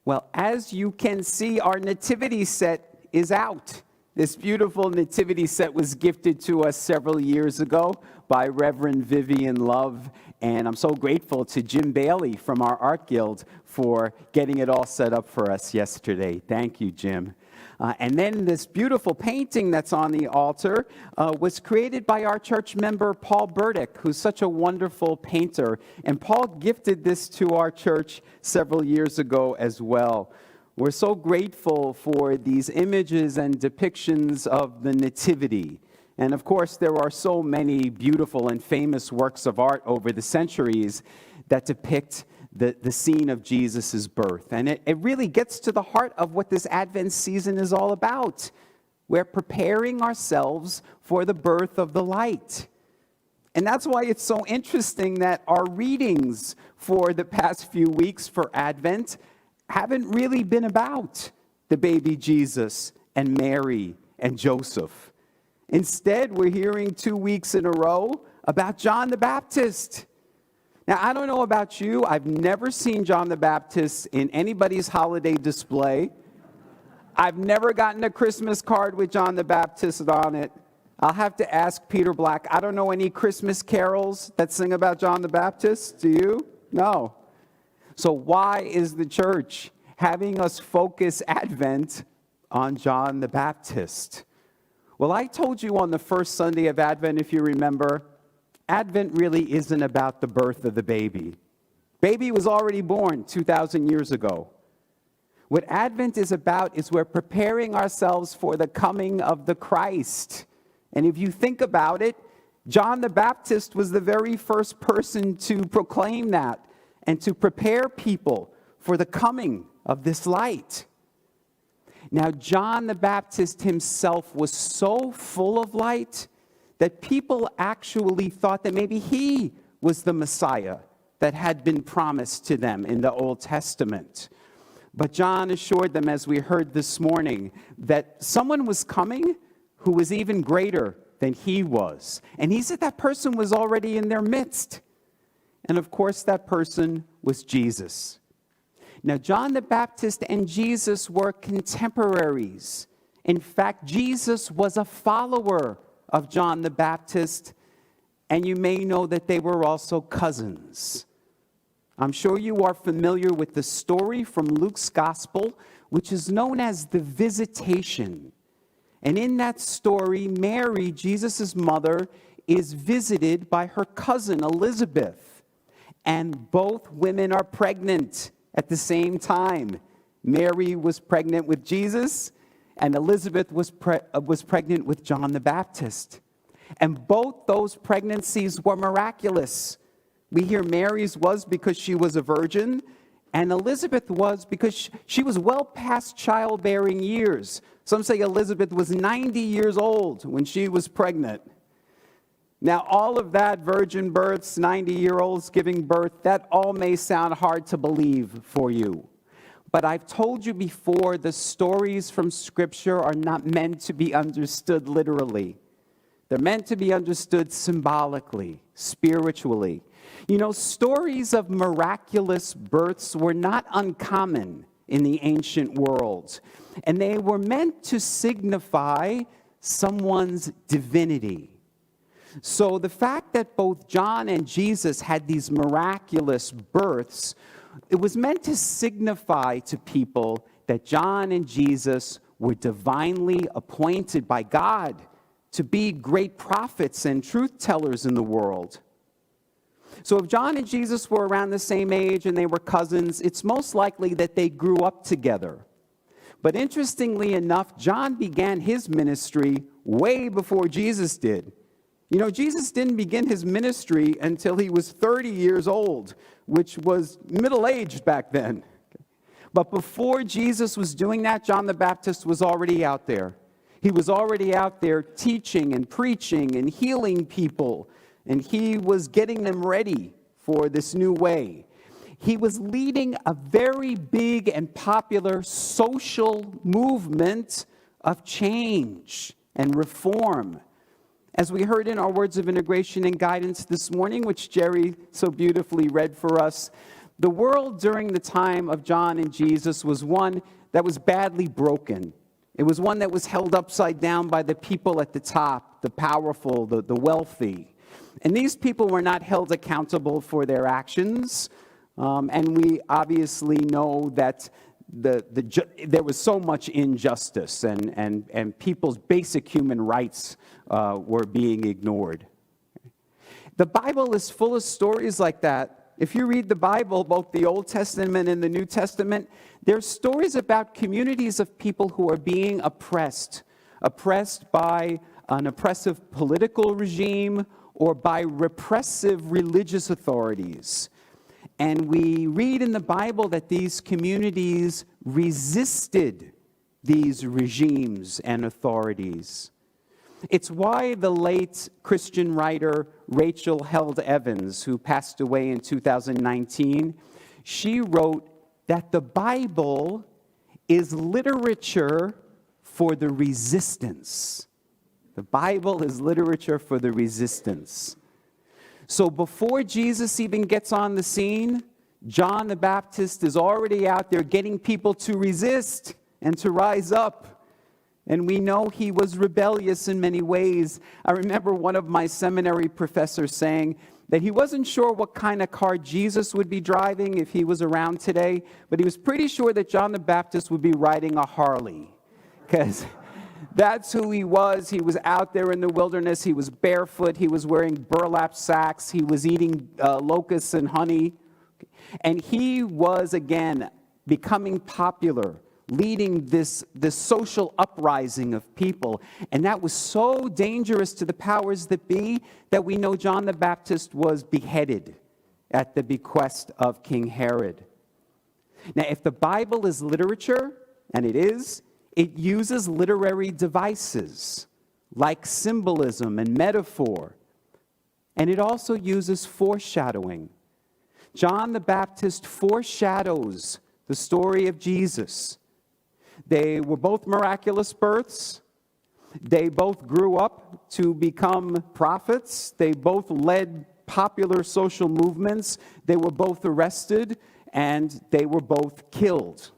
Well, as you can see, our nativity set is out. This beautiful nativity set was gifted to us several years ago by Reverend Vivian Love, and I'm so grateful to Jim Bailey from our Art Guild for getting it all set up for us yesterday. Thank you, Jim. And then this beautiful painting that's on the altar was created by our church member, Paul Burdick, who's such a wonderful painter. And Paul gifted this to our church several years ago as well. We're so grateful for these images and depictions of the Nativity. And of course, there are so many beautiful and famous works of art over the centuries that depict the scene of Jesus' birth. And it really gets to the heart of what this Advent season is all about. We're preparing ourselves for the birth of the light. And that's why it's so interesting that our readings for the past few weeks for Advent haven't really been about the baby Jesus and Mary and Joseph. Instead, we're hearing 2 weeks in a row about John the Baptist. Now, I don't know about you. I've never seen John the Baptist in anybody's holiday display. I've never gotten a Christmas card with John the Baptist on it. I'll have to ask Peter Black. I don't know any Christmas carols that sing about John the Baptist. Do you? No. So why is the church having us focus Advent on John the Baptist? Well, I told you on the first Sunday of Advent, if you remember, Advent really isn't about the birth of the baby. Baby was already born 2,000 years ago. What Advent is about is we're preparing ourselves for the coming of the Christ. And if you think about it, John the Baptist was the very first person to proclaim that and to prepare people for the coming of this light. Now, John the Baptist himself was so full of light that people actually thought that maybe he was the Messiah that had been promised to them in the Old Testament. But John assured them, as we heard this morning, that someone was coming who was even greater than he was. And he said that person was already in their midst. And of course, that person was Jesus. Now, John the Baptist and Jesus were contemporaries. In fact, Jesus was a follower of John the Baptist, and you may know that they were also cousins. I'm sure you are familiar with the story from Luke's Gospel, which is known as the Visitation. And in that story, Mary, Jesus' mother, is visited by her cousin Elizabeth. And both women are pregnant at the same time. Mary was pregnant with Jesus, and Elizabeth was pregnant with John the Baptist. And both those pregnancies were miraculous. We hear Mary's was because she was a virgin, and Elizabeth was because she was well past childbearing years. Some say Elizabeth was 90 years old when she was pregnant. Now, all of that, virgin births, 90-year-olds giving birth, that all may sound hard to believe for you. But I've told you before, the stories from Scripture are not meant to be understood literally. They're meant to be understood symbolically, spiritually. You know, stories of miraculous births were not uncommon in the ancient world, and they were meant to signify someone's divinity. So the fact that both John and Jesus had these miraculous births, it was meant to signify to people that John and Jesus were divinely appointed by God to be great prophets and truth tellers in the world. So if John and Jesus were around the same age and they were cousins, it's most likely that they grew up together. But interestingly enough, John began his ministry way before Jesus did. You know, Jesus didn't begin his ministry until he was 30 years old, which was middle-aged back then. But before Jesus was doing that, John the Baptist was already out there. He was already out there teaching and preaching and healing people, and he was getting them ready for this new way. He was leading a very big and popular social movement of change and reform. As we heard in our words of integration and guidance this morning, which Jerry so beautifully read for us, The world during the time of John and Jesus was one that was badly broken. It was one that was held upside down by the people at the top, the powerful, the wealthy. And these people were not held accountable for their actions. And we obviously know that there was so much injustice and people's basic human rights were being ignored. The Bible is full of stories like that. If you read the Bible, both the Old Testament and the New Testament, there's stories about communities of people who are being oppressed by an oppressive political regime or by repressive religious authorities. And we read in the Bible that these communities resisted these regimes and authorities. It's why the late Christian writer Rachel Held Evans, who passed away in 2019, she wrote that the Bible is literature for the resistance. The Bible is literature for the resistance. So before Jesus even gets on the scene, John the Baptist is already out there getting people to resist and to rise up. And we know he was rebellious in many ways. I remember one of my seminary professors saying that he wasn't sure what kind of car Jesus would be driving if he was around today, but he was pretty sure that John the Baptist would be riding a Harley, because that's who he was. He was out there in the wilderness. He was barefoot. He was wearing burlap sacks. He was eating locusts and honey. And he was, again, becoming popular, leading this social uprising of people. And that was so dangerous to the powers that be that we know John the Baptist was beheaded at the bequest of King Herod. Now, if the Bible is literature, and it is, it uses literary devices like symbolism and metaphor. And it also uses foreshadowing. John the Baptist foreshadows the story of Jesus. They were both miraculous births. They both grew up to become prophets. They both led popular social movements. They were both arrested, and they were both killed.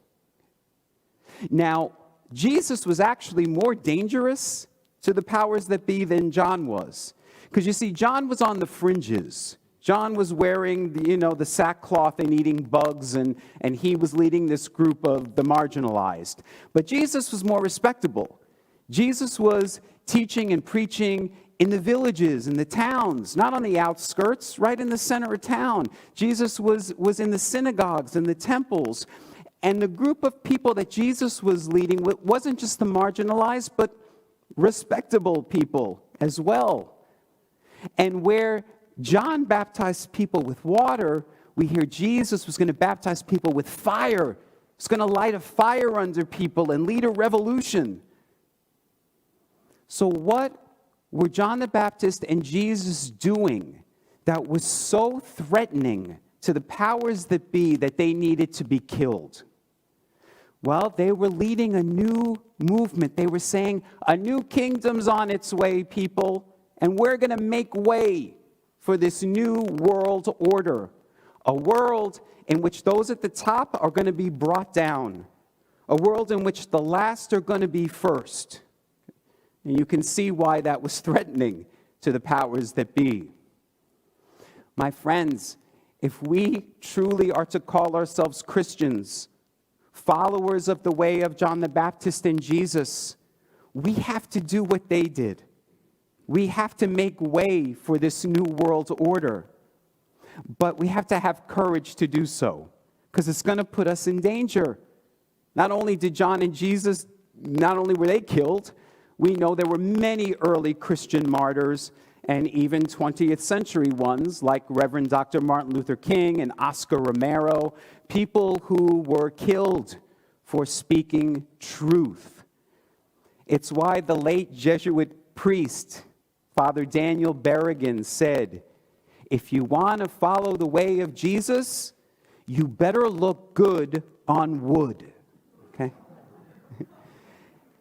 Now, Jesus was actually more dangerous to the powers that be than John was. Because you see, John was on the fringes. John was wearing the sackcloth and eating bugs, and he was leading this group of the marginalized. But Jesus was more respectable. Jesus was teaching and preaching in the villages, in the towns, not on the outskirts, right in the center of town. Jesus was in the synagogues and the temples. And the group of people that Jesus was leading wasn't just the marginalized, but respectable people as well. And where John baptized people with water, we hear Jesus was going to baptize people with fire. He's going to light a fire under people and lead a revolution. So what were John the Baptist and Jesus doing that was so threatening to the powers that be that they needed to be killed? Well, they were leading a new movement. They were saying, a new kingdom's on its way, people, and we're going to make way for this new world order, a world in which those at the top are going to be brought down, a world in which the last are going to be first. And you can see why that was threatening to the powers that be. My friends, if we truly are to call ourselves Christians, followers of the way of John the Baptist and Jesus, we have to do what they did. We have to make way for this new world order. But we have to have courage to do so, because it's going to put us in danger. Not only did John and Jesus, not only were they killed, we know there were many early Christian martyrs and even 20th century ones like Reverend Dr. Martin Luther King and Oscar Romero, people who were killed for speaking truth. It's why the late Jesuit priest, Father Daniel Berrigan, said, if you want to follow the way of Jesus, you better look good on wood. Okay?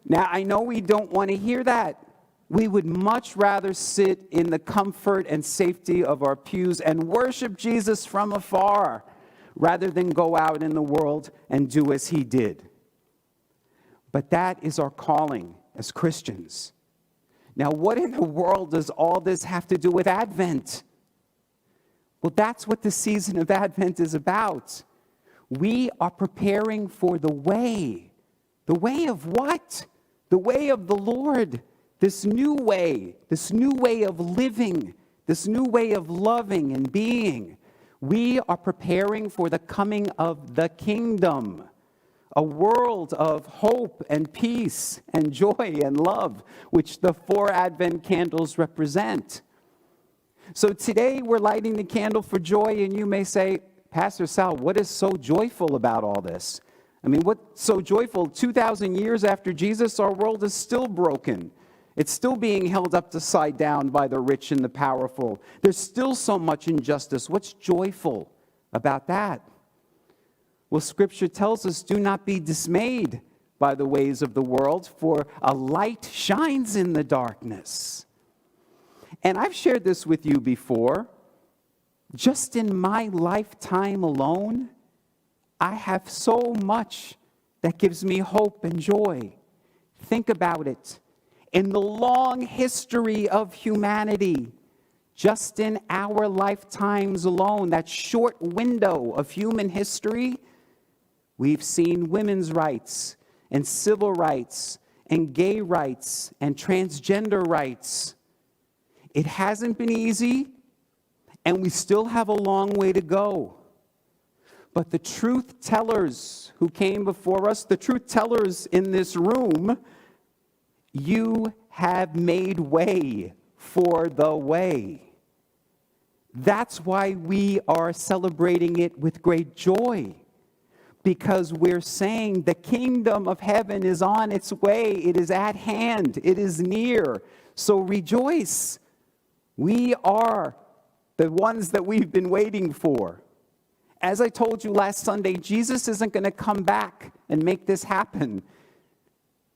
Now, I know we don't want to hear that. We would much rather sit in the comfort and safety of our pews and worship Jesus from afar, rather than go out in the world and do as he did. But that is our calling as Christians. Now, what in the world does all this have to do with Advent? Well, that's what the season of Advent is about. We are preparing for the way. The way of what? The way of the Lord. This new way of living, this new way of loving and being. We are preparing for the coming of the kingdom, a world of hope and peace and joy and love, which the 4 Advent candles represent. So today we're lighting the candle for joy, and you may say, Pastor Sal, what is so joyful about all this? I mean, what's so joyful? 2,000 years after Jesus, our world is still broken. It's still being held upside down by the rich and the powerful. There's still so much injustice. What's joyful about that? Well, Scripture tells us, do not be dismayed by the ways of the world, for a light shines in the darkness. And I've shared this with you before. Just in my lifetime alone, I have so much that gives me hope and joy. Think about it. In the long history of humanity, just in our lifetimes alone, that short window of human history, we've seen women's rights and civil rights and gay rights and transgender rights. It hasn't been easy, and we still have a long way to go. But the truth tellers who came before us, the truth tellers in this room, you have made way for the way. That's why we are celebrating it with great joy, because we're saying the kingdom of heaven is on its way. It is at hand. It is near. So rejoice. We are the ones that we've been waiting for. As I told you last Sunday, Jesus isn't going to come back and make this happen.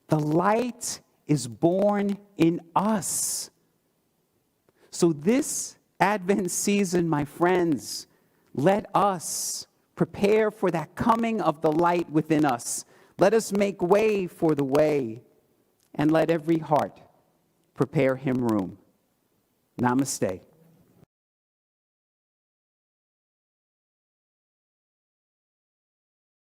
The light is born in us. So this Advent season, my friends, let us prepare for that coming of the light within us. Let us make way for the way, and let every heart prepare him room. Namaste.